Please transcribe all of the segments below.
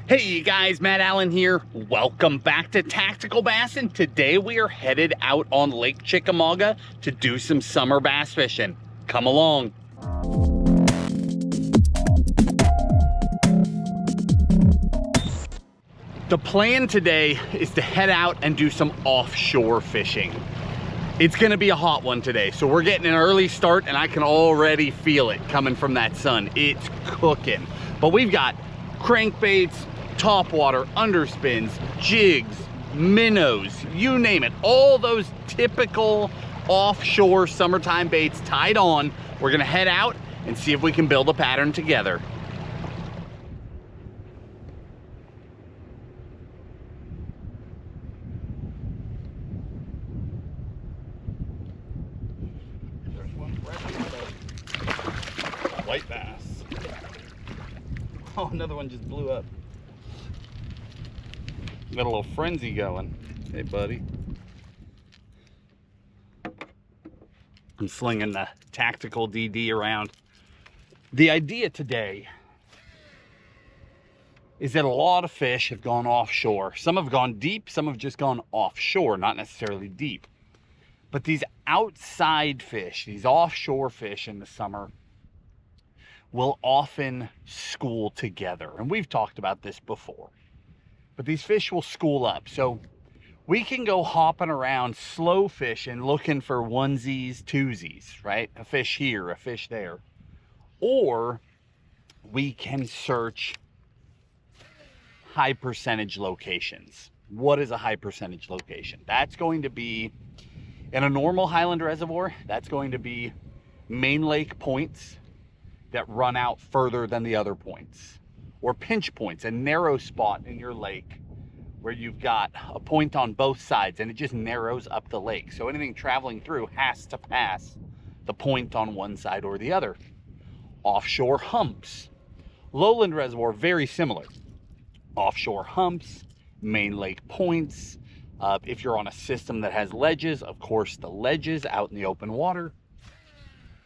Hey you guys, Matt Allen here. Welcome back to Tactical Bassin. Today we are headed out on Lake Chickamauga to do some summer bass fishing. Come along. The plan today is to head out and do some offshore fishing. It's gonna be a hot one today, so we're getting an early start and I can already feel it coming from that sun. It's cooking. But we've got crankbaits, topwater, underspins, jigs, minnows, you name it. All those typical offshore summertime baits tied on. We're gonna head out and see if we can build a pattern together. White bass. Oh, another one just blew up. Got a little frenzy going. Hey, buddy. I'm slinging the tactical DD around. The idea today is that a lot of fish have gone offshore. Some have gone deep, some have just gone offshore, not necessarily deep. But these outside fish, these offshore fish in the summer, will often school together. And we've talked about this before. But these fish will school up. So we can go hopping around slow fishing, looking for onesies, twosies, right? A fish here, a fish there. Or we can search high percentage locations. What is a high percentage location? That's going to be, in a normal highland reservoir, that's going to be main lake points that run out further than the other points, or pinch points, a narrow spot in your lake where you've got a point on both sides and it just narrows up the lake. So anything traveling through has to pass the point on one side or the other. Offshore humps. Lowland reservoir, very similar. Offshore humps, main lake points. If you're on a system that has ledges, of course the ledges out in the open water.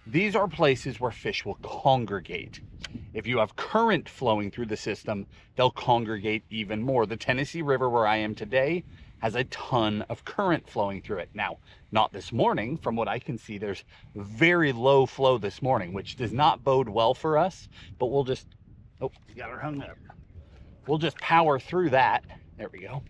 These are places where fish will congregate. If you have current flowing through the system, they'll congregate even more. The Tennessee River, where I am today, has a ton of current flowing through it. Now, not this morning. From what I can see, there's very low flow this morning, which does not bode well for us, but we'll just, oh, got her hung up. We'll just power through that. There we go.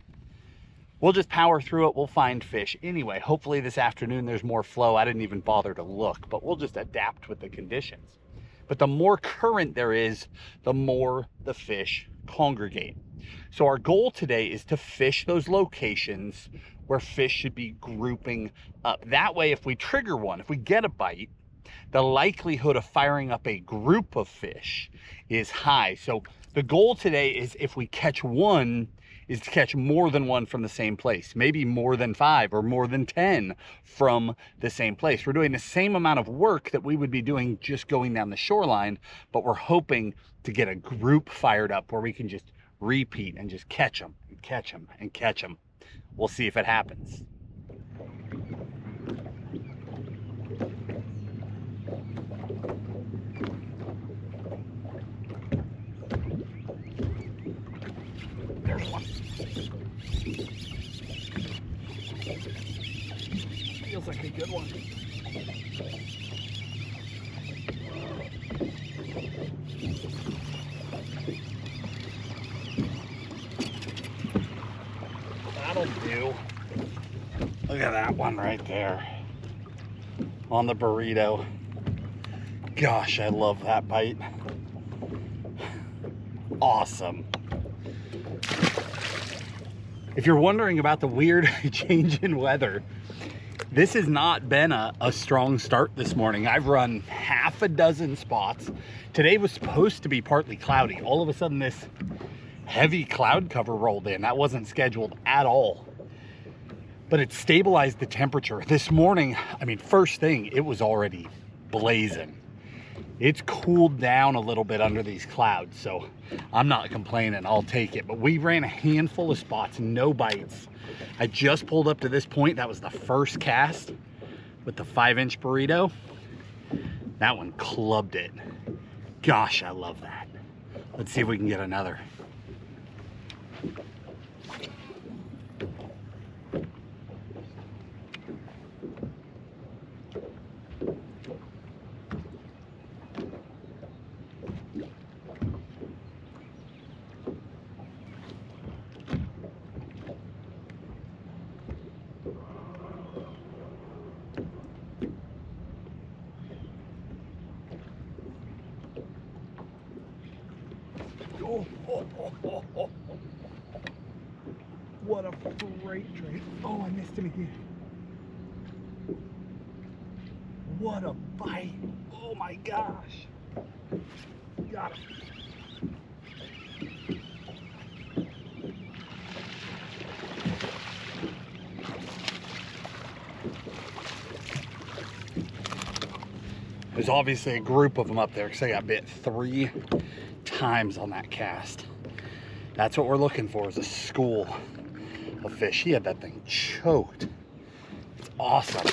We'll just power through it. We'll find fish. Anyway, hopefully this afternoon there's more flow. I didn't even bother to look, but we'll just adapt with the conditions. But the more current there is, the more the fish congregate. So our goal today is to fish those locations where fish should be grouping up. That way, if we trigger one, if we get a bite, the likelihood of firing up a group of fish is high. So the goal today is, if we catch one, is to catch more than one from the same place, maybe more than 5 or more than 10 from the same place. We're doing the same amount of work that we would be doing just going down the shoreline, but we're hoping to get a group fired up where we can just repeat and just catch them and catch them and catch them. We'll see if it happens. There's one. Feels like a good one. That'll do. Look at that one right there on the burrito. Gosh, I love that bite. Awesome. If you're wondering about the weird change in weather, this has not been a strong start this morning. I've run half a dozen spots. Today was supposed to be partly cloudy. All of a sudden this heavy cloud cover rolled in. That wasn't scheduled at all. But it stabilized the temperature. This morning, I mean, first thing, it was already blazing. It's cooled down a little bit under these clouds, so I'm not complaining. I'll take it. But we ran a handful of spots, no bites. I just pulled up to this point. That was the first cast with the 5-inch burrito. That one clubbed it. Gosh, I love that. Let's see if we can get another. What a freight train. Oh, I missed him again. What a bite. Oh my gosh. Got him. There's obviously a group of them up there because I got bit 3 times on that cast. That's what we're looking for, is a school of fish. He had that thing choked. It's awesome.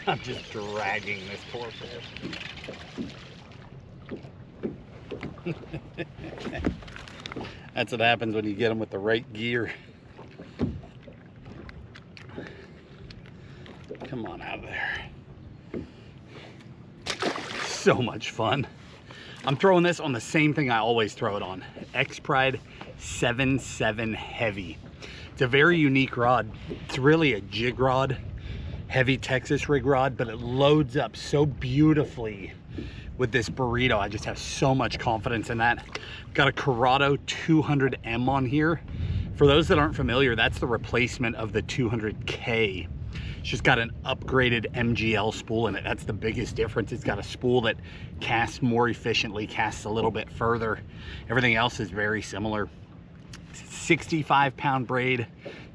I'm just dragging this poor fish. That's what happens when you get them with the right gear. Come on out of there. So much fun. I'm throwing this on the same thing I always throw it on. X-Pride 7.7 Heavy. It's a very unique rod. It's really a jig rod. Heavy Texas rig rod, but it loads up so beautifully with this Burrito. I just have so much confidence in that. Got a Corrado 200M on here. For those that aren't familiar, that's the replacement of the 200K. It's just got an upgraded MGL spool in it. That's the biggest difference. It's got a spool that casts more efficiently, casts a little bit further. Everything else is very similar. 65-pound braid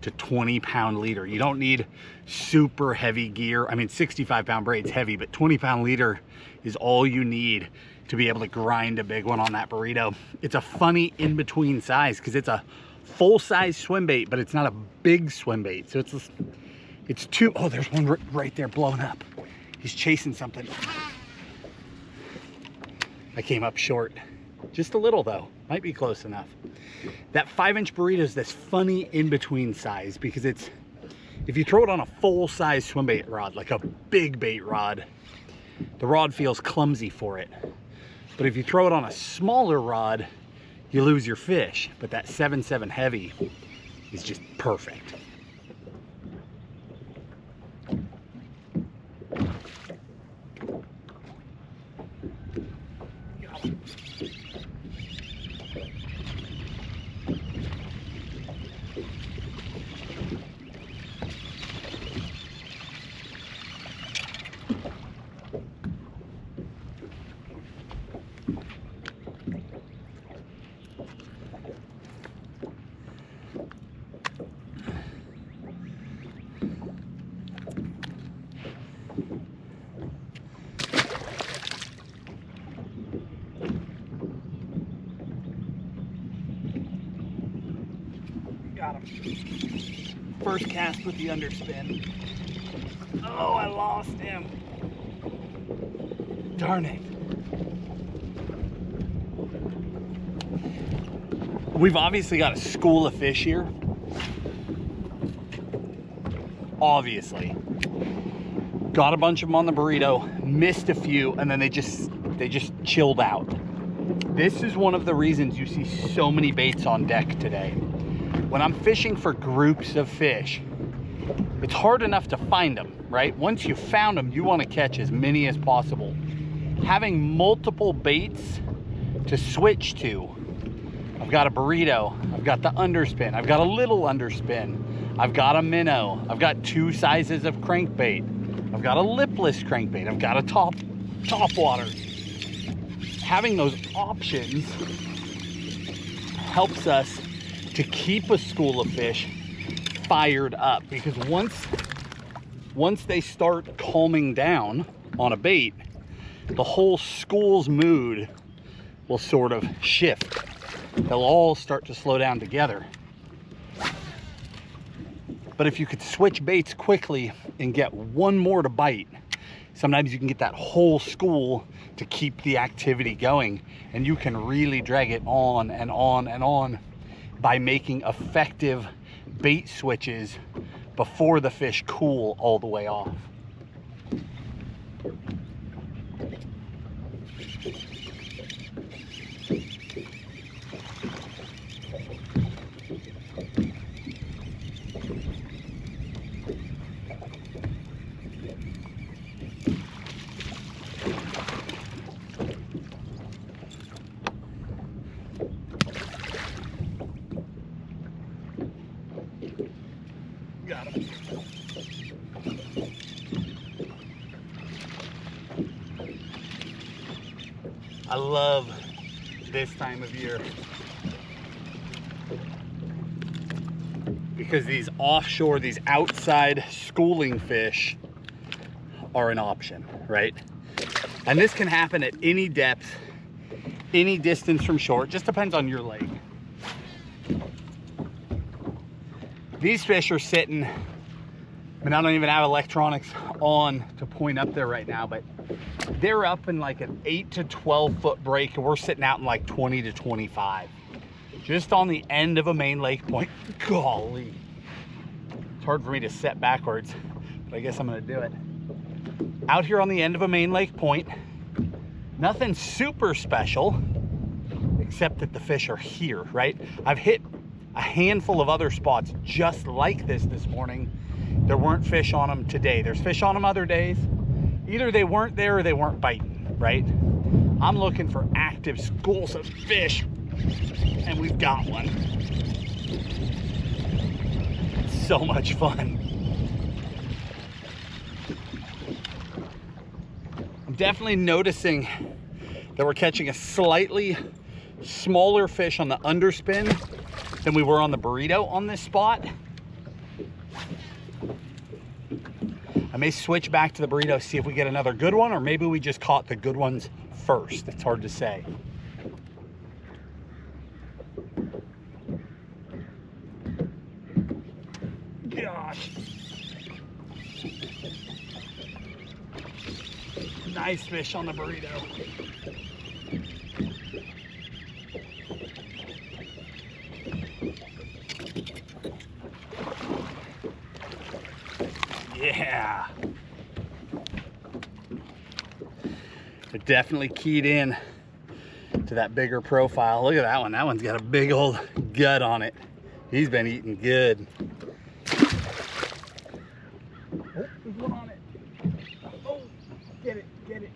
to 20-pound leader. You don't need super heavy gear. I mean, 65-pound braid's heavy, but 20-pound leader is all you need to be able to grind a big one on that Burrito. It's a funny in-between size because it's a full-size swim bait, but it's not a big swim bait. So it's two. Oh, there's one right there blowing up. He's chasing something. I came up short. Just a little though, might be close enough. That 5-inch Burrito is this funny in-between size because it's, if you throw it on a full-size swim bait rod, like a big bait rod, the rod feels clumsy for it. But if you throw it on a smaller rod, you lose your fish. But that 7.7 Heavy is just perfect. Got him. First cast with the underspin. Oh, I lost him. Darn it. We've obviously got a school of fish here. Obviously. Got a bunch of them on the Burrito, missed a few, and then they just chilled out. This is one of the reasons you see so many baits on deck today. When I'm fishing for groups of fish, it's hard enough to find them, right? Once you've found them, you want to catch as many as possible. Having multiple baits to switch to. I've got a Burrito, I've got the underspin, I've got a little underspin, I've got a minnow, I've got 2 sizes of crankbait, I've got a lipless crankbait, I've got a top water. Having those options helps us to keep a school of fish fired up, because once they start calming down on a bait, the whole school's mood will sort of shift. They'll all start to slow down together. But if you could switch baits quickly and get one more to bite, sometimes you can get that whole school to keep the activity going, and you can really drag it on and on and on by making effective bait switches before the fish cool all the way off. I love this time of year because these offshore, these outside schooling fish are an option, right? And this can happen at any depth, any distance from shore. It just depends on your lake. These fish are sitting, I mean, I don't even have electronics on to point up there right now, but they're up in like an 8 to 12 foot break, and we're sitting out in like 20 to 25. Just on the end of a main lake point. Golly. It's hard for me to set backwards, but I guess I'm gonna do it. Out here on the end of a main lake point, nothing super special, except that the fish are here, right? I've hit a handful of other spots just like this morning. There weren't fish on them today. There's fish on them other days. Either they weren't there or they weren't biting, right? I'm looking for active schools of fish, and we've got one. So much fun. I'm definitely noticing that we're catching a slightly smaller fish on the underspin than we were on the burrito on this spot. I may switch back to the burrito, see if we get another good one, or maybe we just caught the good ones first. It's hard to say. Gosh. Nice fish on the burrito. Yeah. They're definitely keyed in to that bigger profile. Look at that one. That one's got a big old gut on it. He's been eating good. Oh, there's one on it. Oh, get it, get it.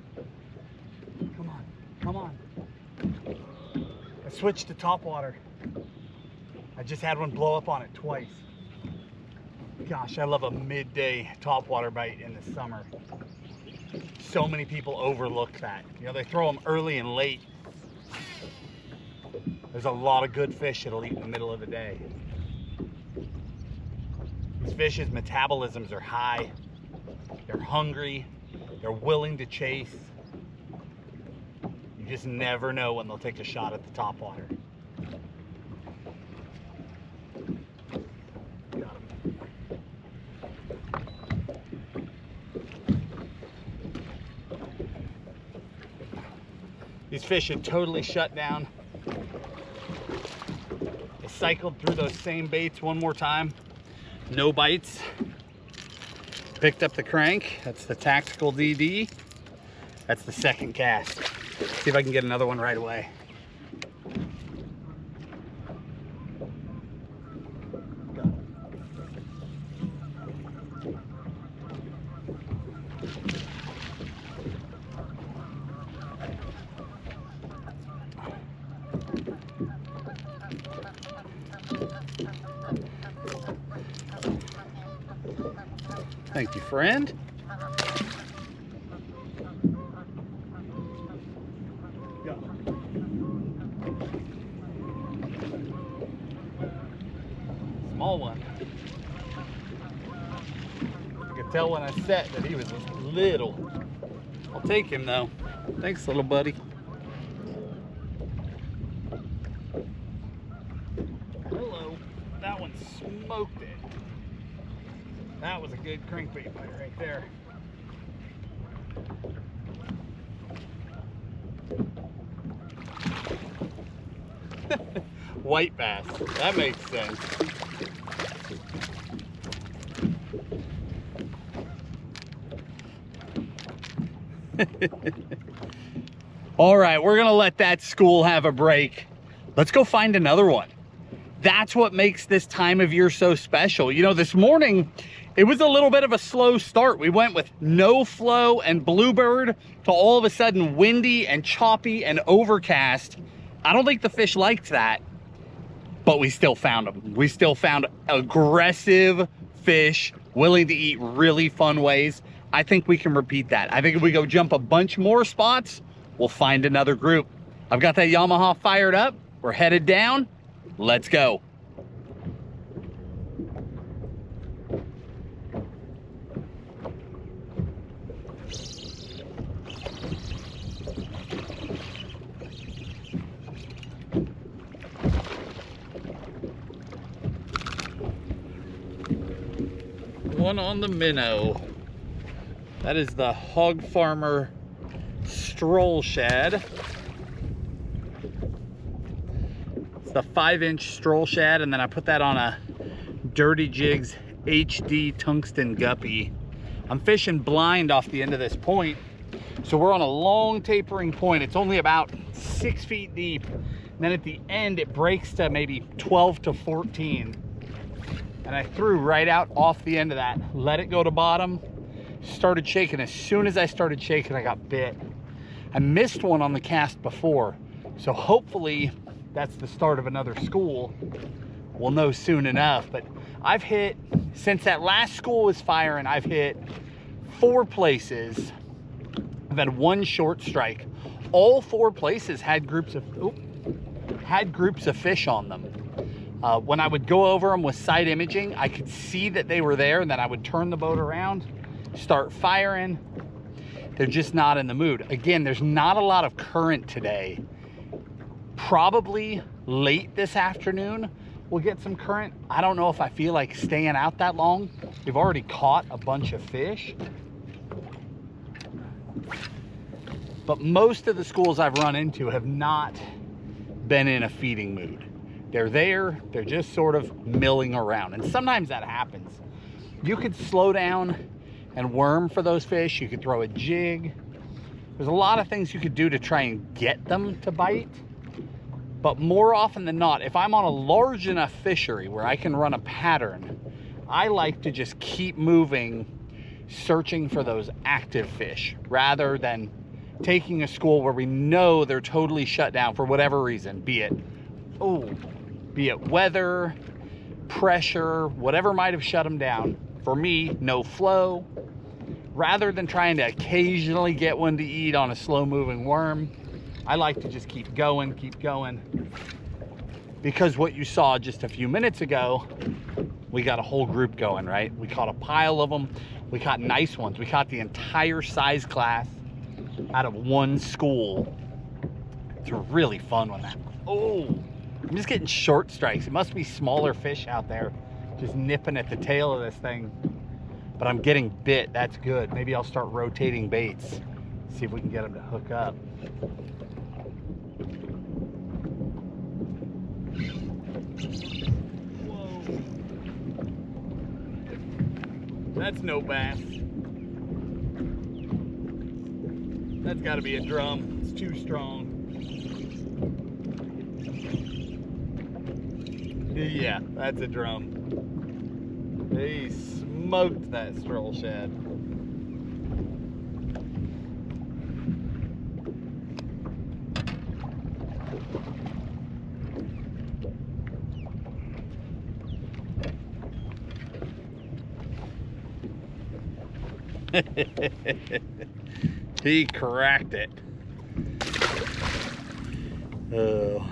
Come on, come on. I switched to topwater. I just had one blow up on it twice. Gosh, I love a midday topwater bite in the summer. So many people overlook that. You know, they throw them early and late. There's a lot of good fish that'll eat in the middle of the day. These fish's metabolisms are high. They're hungry. They're willing to chase. You just never know when they'll take a shot at the topwater. These fish had totally shut down. I cycled through those same baits one more time. No bites. Picked up the crank. That's the Tactical DD. That's the second cast. See if I can get another one right away. Thank you, friend. Go. Small one. You could tell when I set that he was little. I'll take him though. Thanks, little buddy. Hello. That one smoked it. That was a good crankbait bite right there. White bass. That makes sense. All right, we're gonna let that school have a break. Let's go find another one. That's what makes this time of year so special. You know, this morning, it was a little bit of a slow start. We went with no flow and bluebird to all of a sudden windy and choppy and overcast. I don't think the fish liked that, but we still found them. We still found aggressive fish willing to eat really fun ways. I think we can repeat that. I think if we go jump a bunch more spots, we'll find another group. I've got that Yamaha fired up. We're headed down. Let's go. One on the minnow. That is the Hog Farmer Stroll Shad. It's the 5-inch Stroll Shad, and then I put that on a Dirty Jigs HD tungsten guppy. I'm fishing blind off the end of this point, so we're on a long tapering point. It's only about 6 feet deep, and then at the end it breaks to maybe 12 to 14. And I threw right out off the end of that, let it go to bottom, started shaking. As soon as I started shaking, I got bit. I missed one on the cast before, so hopefully that's the start of another school. We'll know soon enough. But I've hit, since that last school was firing, I've hit 4 places. I've had 1 short strike. All 4 places had groups of fish on them. When I would go over them with side imaging, I could see that they were there, and then I would turn the boat around, start firing. They're just not in the mood. Again, there's not a lot of current today. Probably late this afternoon, we'll get some current. I don't know if I feel like staying out that long. We've already caught a bunch of fish. But most of the schools I've run into have not been in a feeding mood. They're there, they're just sort of milling around. And sometimes that happens. You could slow down and worm for those fish. You could throw a jig. There's a lot of things you could do to try and get them to bite. But more often than not, if I'm on a large enough fishery where I can run a pattern, I like to just keep moving, searching for those active fish, rather than taking a school where we know they're totally shut down for whatever reason, be it weather, pressure, whatever might have shut them down. For me, no flow. Rather than trying to occasionally get one to eat on a slow moving worm, I like to just keep going. Because what you saw just a few minutes ago, we got a whole group going, right? We caught a pile of them. We caught nice ones. We caught the entire size class out of 1 school. It's a really fun one. I'm just getting short strikes. It must be smaller fish out there just nipping at the tail of this thing. But I'm getting bit. That's good. Maybe I'll start rotating baits. See if we can get them to hook up. Whoa. That's no bass. That's got to be a drum. It's too strong. Yeah, that's a drum. They smoked that Stroll Shad. He cracked it. Oh.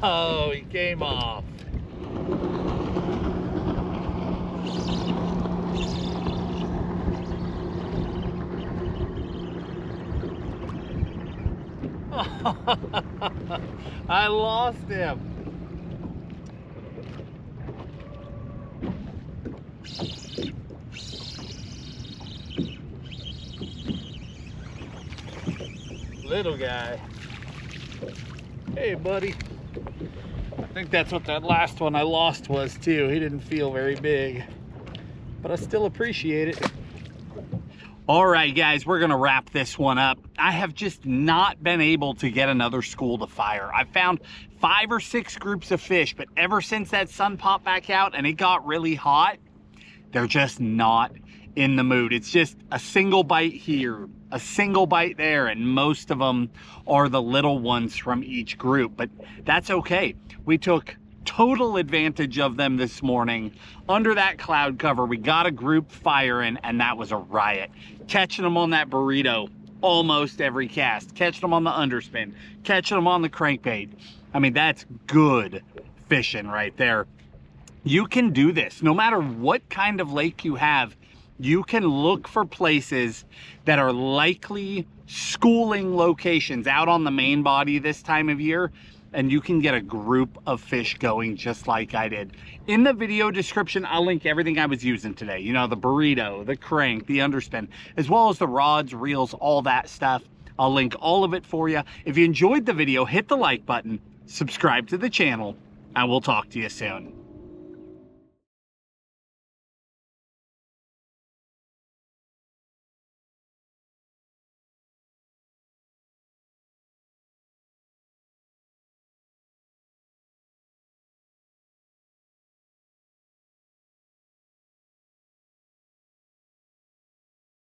Oh, he came off. I lost him. Little guy. Hey, buddy. I think that's what that last one I lost was too. He didn't feel very big, but I still appreciate it. All right, guys, we're gonna wrap this one up. I have just not been able to get another school to fire. I've found 5 or 6 groups of fish, but ever since that sun popped back out and it got really hot, they're just not in the mood. It's just a single bite here, a single bite there, and most of them are the little ones from each group, but that's okay. We took total advantage of them this morning. Under that cloud cover, we got a group firing, and that was a riot. Catching them on that burrito almost every cast, catching them on the underspin, catching them on the crankbait. I mean, that's good fishing right there. You can do this no matter what kind of lake you have. You can look for places that are likely schooling locations out on the main body this time of year, and you can get a group of fish going just like I did. In the video description, I'll link everything I was using today. You know, the burrito, the crank, the underspin, as well as the rods, reels, all that stuff. I'll link all of it for you. If you enjoyed the video, hit the like button, subscribe to the channel, and we'll talk to you soon.